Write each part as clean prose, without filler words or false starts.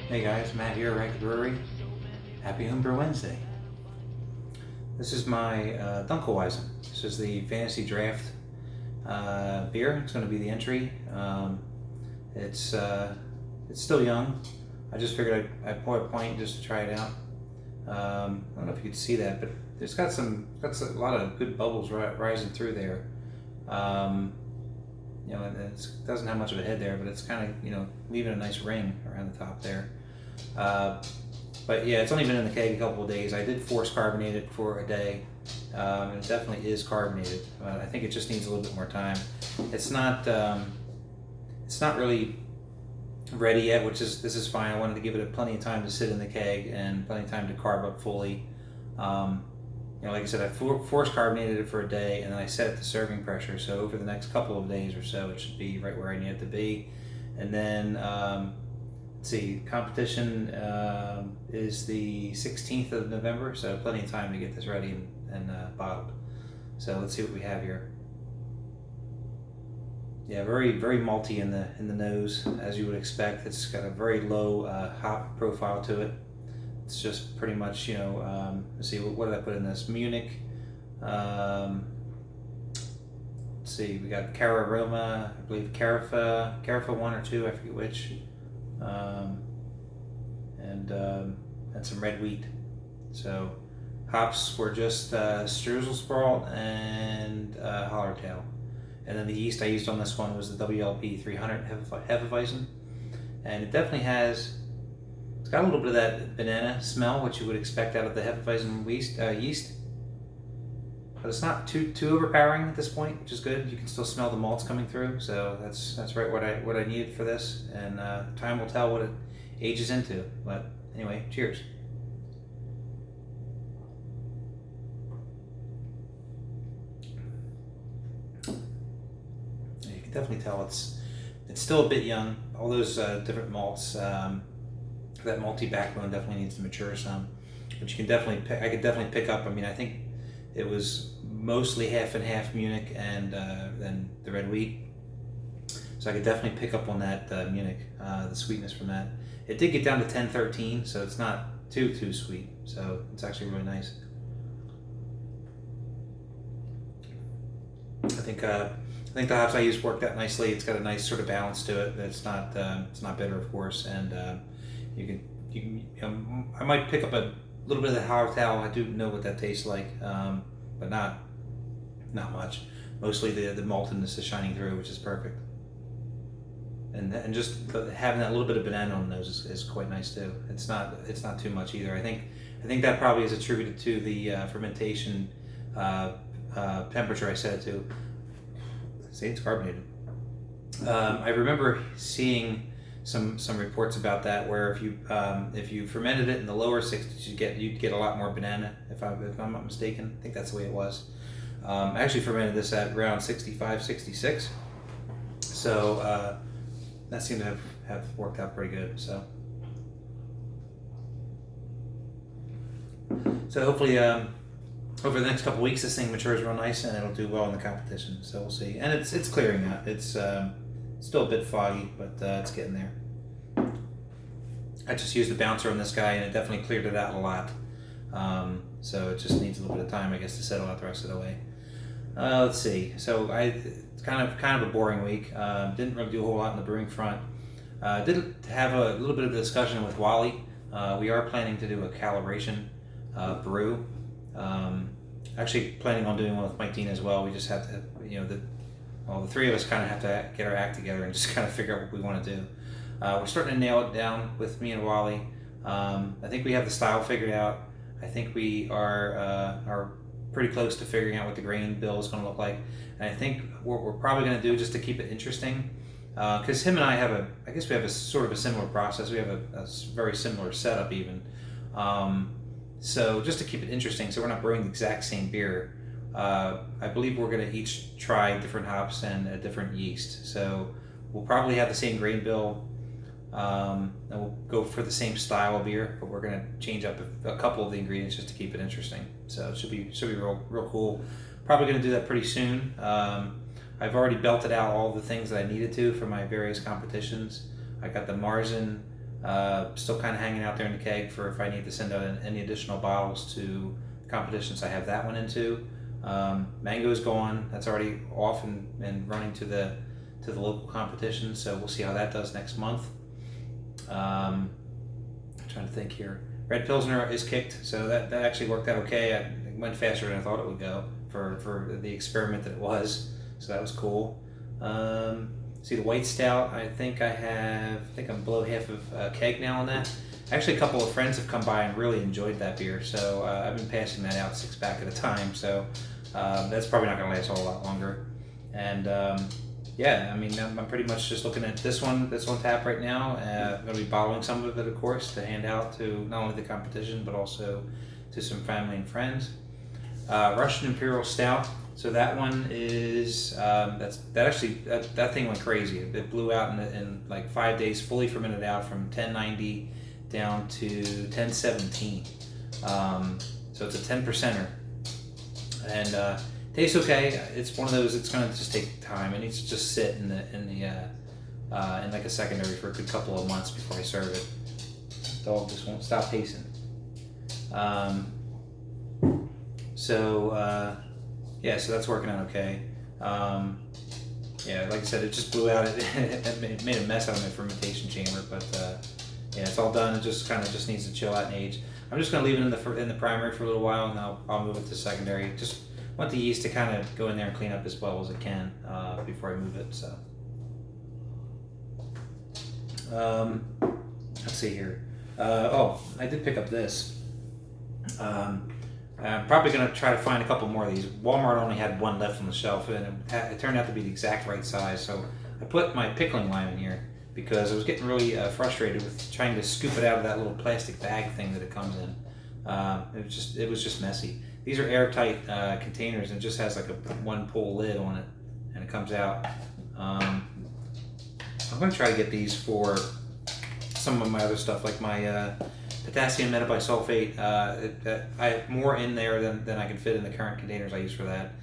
Hey guys, Matt here, Rank Brewery. Happy Homebrew Wednesday. This is my Dunkelweizen. This is the Fantasy Draft beer. It's going to be the entry. It's still young. I just figured I'd pour a pint just to try it out. I don't know if you could see that, but it's got a lot of good bubbles rising through there. It doesn't have much of a head there, but it's kind of leaving a nice ring around the top there. But yeah, it's only been in the keg a couple of days. I did force carbonate it for a day, and it definitely is carbonated. I think it just needs a little bit more time. It's not really ready yet, this is fine. I wanted to give it plenty of time to sit in the keg and plenty of time to carb up fully. Like I said, I force carbonated it for a day, and then I set it to serving pressure. So over the next couple of days or so, it should be right where I need it to be. And then let's see, competition is the 16th of November, so plenty of time to get this ready and bottled. So let's see what we have here. Yeah, very malty in the nose, as you would expect. It's got a very low hop profile to it. It's just pretty much, let's see, what did I put in this? Munich. Let's see, we got Cara Aroma, I believe Carafa 1 or 2, I forget which. And some red wheat. So hops were just Streuselsbrot and Hallertau. And then the yeast I used on this one was the WLP 300 Hefeweizen. And it definitely it's got a little bit of that banana smell, which you would expect out of the Hefeweizen yeast. But it's not too overpowering at this point, which is good. You can still smell the malts coming through, so that's right what I needed for this. And time will tell what it ages into. But anyway, cheers. You can definitely tell it's still a bit young. All those different malts. That malty backbone definitely needs to mature some, but you can I could definitely pick up. I mean, I think it was mostly half and half Munich and then the red wheat, so I could definitely pick up on that Munich, the sweetness from that. It did get down to 10-13, so it's not too sweet, so it's actually really nice. I think the hops I used worked out nicely. It's got a nice sort of balance to it. It's not bitter, of course, and you can I might pick up a little bit of the Hallertau. I do know what that tastes like, but not much. Mostly the maltiness is shining through, which is perfect. And just having that little bit of banana on the nose is quite nice too. It's not too much either. I think that probably is attributed to the fermentation temperature I set it to. See, it's carbonated. I remember seeing some reports about that, where if you fermented it in the lower 60s, you'd get a lot more banana. If I'm not mistaken, I think that's the way it was. I actually fermented this at around 65, 66, so that seemed to have worked out pretty good. So hopefully over the next couple weeks, this thing matures real nice and it'll do well in the competition. So we'll see. And it's clearing out. It's still a bit foggy, but it's getting there. I just used the bouncer on this guy, and it definitely cleared it out a lot. So it just needs a little bit of time, I guess, to settle out the rest of the way. Let's see. So it's kind of a boring week. Didn't really do a whole lot on the brewing front. Did have a little bit of a discussion with Wally. We are planning to do a calibration brew. Actually planning on doing one with Mike Dean as well. We just have to, the three of us kind of have to get our act together and just kind of figure out what we want to do. We're starting to nail it down with me and Wally. I think we have the style figured out. I think we are pretty close to figuring out what the grain bill is going to look like. And I think what we're probably going to do, just to keep it interesting, because him and I have a sort of a similar process. We have a very similar setup even. So just to keep it interesting, so we're not brewing the exact same beer, I believe we're going to each try different hops and a different yeast. So we'll probably have the same grain bill, and we'll go for the same style of beer, but we're going to change up a couple of the ingredients just to keep it interesting. So it should be real cool. Probably going to do that pretty soon. I've already belted out all the things that I needed to for my various competitions. I got the Marzen Still kind of hanging out there in the keg for if I need to send out any additional bottles to competitions. I have that one into. Mango's gone. That's already off and running to the local competition. So we'll see how that does next month. I'm trying to think here. Red Pilsner is kicked, so that actually worked out okay. It went faster than I thought it would go for the experiment that it was. So that was cool. See the white stout. I think I'm below half of a keg now on that. Actually, a couple of friends have come by and really enjoyed that beer, so I've been passing that out 6-pack at a time. So that's probably not going to last a whole lot longer. And yeah, I mean, I'm pretty much just looking at this one tap right now. I'm going to be bottling some of it, of course, to hand out to not only the competition but also to some family and friends. Russian Imperial Stout. So that one is that thing went crazy. It blew out in like 5 days, fully fermented out from 1090 down to 1017. So it's a 10%er, and tastes okay. It's one of those. It's gonna just take time. It needs to just sit in like a secondary for a good couple of months before I serve it. The dog just won't stop pacing. Yeah, so that's working out okay. Yeah, like I said, it just blew out. It made a mess out of my fermentation chamber, but yeah, it's all done. It just kind of needs to chill out and age. I'm just gonna leave it in the primary for a little while, and I'll move it to secondary. Just want the yeast to kind of go in there and clean up as well as it can before I move it. So let's see here. Oh, I did pick up this. I'm probably going to try to find a couple more of these. Walmart only had one left on the shelf, and it turned out to be the exact right size. So I put my pickling lime in here because I was getting really frustrated with trying to scoop it out of that little plastic bag thing that it comes in. It was just messy. These are airtight containers, and it just has like a one pull lid on it, and it comes out. I'm going to try to get these for some of my other stuff, like my potassium metabisulfate. I have more in there than I can fit in the current containers I use for that.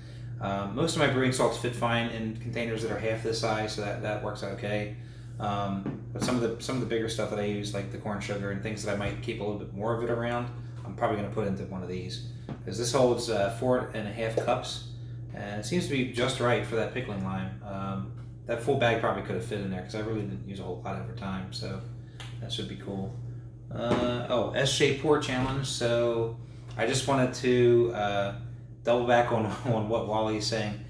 Most of my brewing salts fit fine in containers that are half this size, so that works out okay. But some of the bigger stuff that I use, like the corn sugar and things that I might keep a little bit more of it around, I'm probably going to put into one of these, because this holds 4.5 cups, and it seems to be just right for that pickling lime. That full bag probably could have fit in there because I really didn't use a whole lot over time, so that should be cool. SJ Porr Challenge. So I just wanted to double back on what Wally's saying.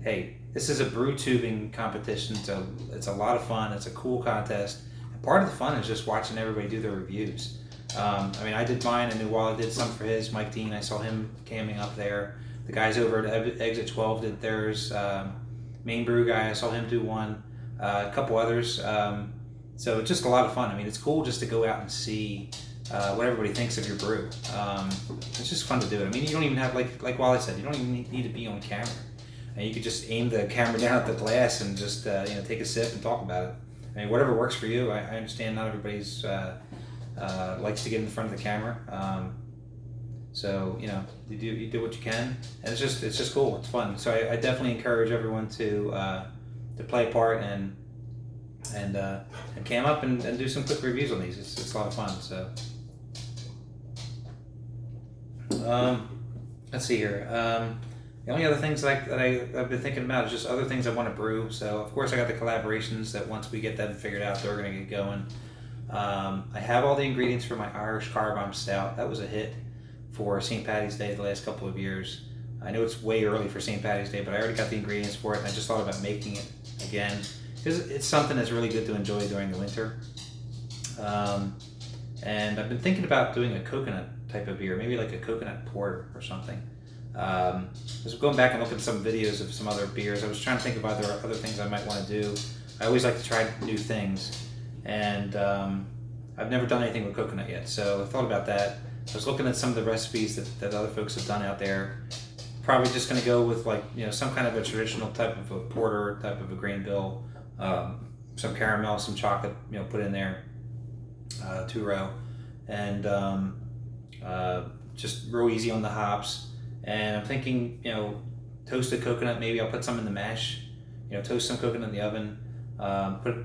Hey, this is a brew tubing competition, so it's a lot of fun. It's a cool contest. And part of the fun is just watching everybody do their reviews. I mean, I did mine. I knew Wally did some for his. Mike Dean, I saw him camming up there. The guys over at Exit 12 did theirs. Main Brew guy, I saw him do one. A couple others. So it's just a lot of fun. I mean, it's cool just to go out and see what everybody thinks of your brew. It's just fun to do it. I mean, you don't even have, like Wally said, you don't even need to be on camera. And you could just aim the camera down at the glass and just take a sip and talk about it. I mean, whatever works for you. I understand not everybody's likes to get in front of the camera. So you do what you can, and it's just cool. It's fun. So I definitely encourage everyone to play a part and cam up and do some quick reviews on these. It's a lot of fun. So let's see here. The only other things that I've been thinking about is just other things I want to brew. So of course I got the collaborations that once we get them figured out, they're going to get going. I have all the ingredients for my Irish Car Bomb Stout. That was a hit for St. Paddy's Day the last couple of years. I know it's way early for St. Paddy's Day, but I already got the ingredients for it, and I just thought about making it again, because it's something that's really good to enjoy during the winter. And I've been thinking about doing a coconut type of beer, maybe like a coconut porter or something. I was going back and looking at some videos of some other beers. I was trying to think of other things I might want to do. I always like to try new things, and I've never done anything with coconut yet, so I thought about that. I was looking at some of the recipes that other folks have done out there. Probably just going to go with some kind of a traditional type of a porter, type of a grain bill, some caramel, some chocolate, put in there, 2-row, and just real easy on the hops. And I'm thinking, toasted coconut. Maybe I'll put some in the mash. Toast some coconut in the oven.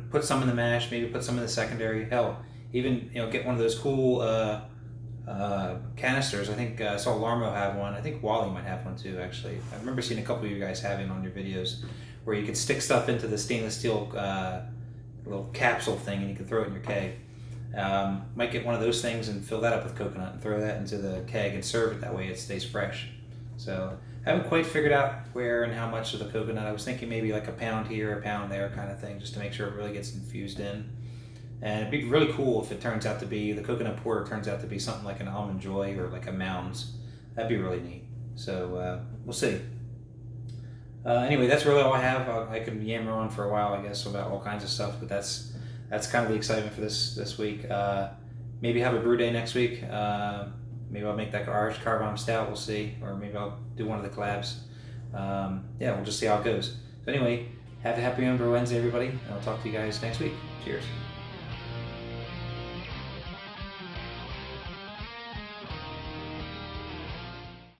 Put some in the mash. Maybe put some in the secondary. Hell, even get one of those cool canisters. I think I saw Larmo have one. I think Wally might have one too. Actually, I remember seeing a couple of you guys having on your videos where you could stick stuff into the stainless steel little capsule thing, and you can throw it in your keg. Might get one of those things and fill that up with coconut and throw that into the keg and serve it that way. It stays fresh. So I haven't quite figured out where and how much of the coconut. I was thinking maybe like a pound here, a pound there kind of thing, just to make sure it really gets infused in. And it'd be really cool if it turns out to be, the coconut porter turns out to be something like an Almond Joy or like a Mounds. That'd be really neat. So we'll see. Anyway, that's really all I have. I could yammer on for a while, I guess, about all kinds of stuff, but that's kind of the excitement for this week. Maybe have a brew day next week. Maybe I'll make that Irish Car Bomb Stout, we'll see. Or maybe I'll do one of the collabs. Yeah, we'll just see how it goes. So anyway, have a happy Homebrew Wednesday, everybody. And I'll talk to you guys next week. Cheers.